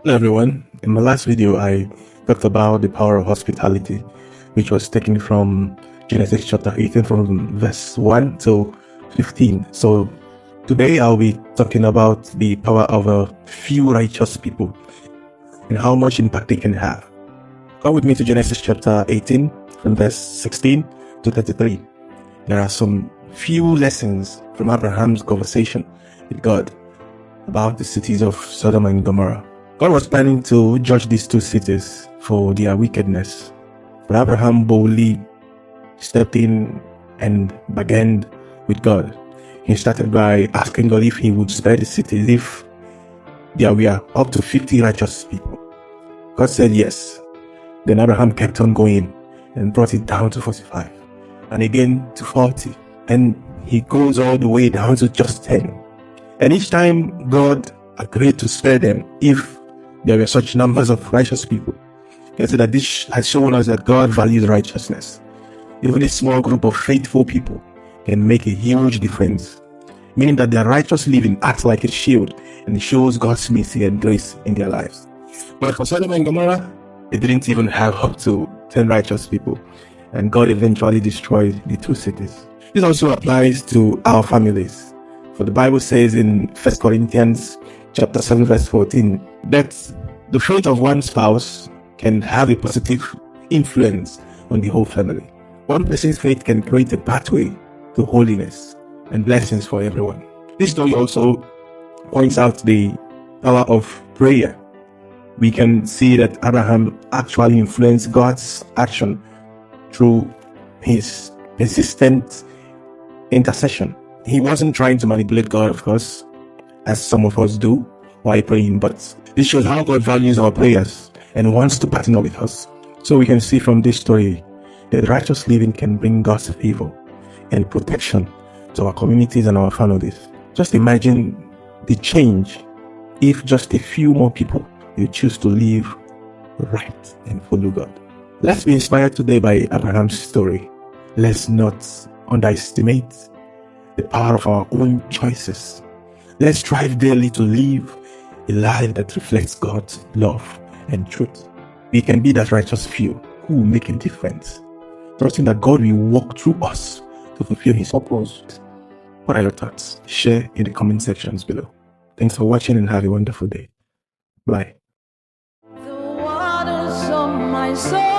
Hello everyone. In my last video, I talked about the power of hospitality, which was taken from Genesis chapter 18 from verse 1 to 15. So today I'll be talking about the power of a few righteous people and how much impact they can have. Come with me to Genesis chapter 18 from verse 16 to 33. There are some few lessons from Abraham's conversation with God about the cities of Sodom and Gomorrah. God was planning to judge these two cities for their wickedness, but Abraham boldly stepped in and bargained with God. He started by asking God if he would spare the cities if there were up to 50 righteous people. God said yes. Then Abraham kept on going and brought it down to 45 and again to 40, and he goes all the way down to just 10. And each time God agreed to spare them if there were such numbers of righteous people. You see that this has shown us that God values righteousness. Even a small group of faithful people can make a huge difference, meaning that their righteous living acts like a shield and shows God's mercy and grace in their lives. But for Sodom and Gomorrah, they didn't even have up to 10 righteous people, and God eventually destroyed the two cities. This also applies to our families. For the Bible says in 1 Corinthians chapter 7 verse 14 that the faith of one spouse can have a positive influence on the whole family. One person's faith can create a pathway to holiness and blessings for everyone. This story also points out the power of prayer. We can see that Abraham actually influenced God's action through his persistent intercession. He wasn't trying to manipulate God, of course, as some of us do while praying, but this shows how God values our prayers and wants to partner with us. So we can see from this story that righteous living can bring God's favor and protection to our communities and our families. Just imagine the change if just a few more people will choose to live right and follow God. Let's be inspired today by Abraham's story. Let's not underestimate the power of our own choices. Let's strive daily to live a life that reflects God's love and truth. We can be that righteous few who will make a difference, trusting that God will walk through us to fulfill His purpose. What are your thoughts? Share in the comment sections below. Thanks for watching and have a wonderful day. Bye. The waters of my soul.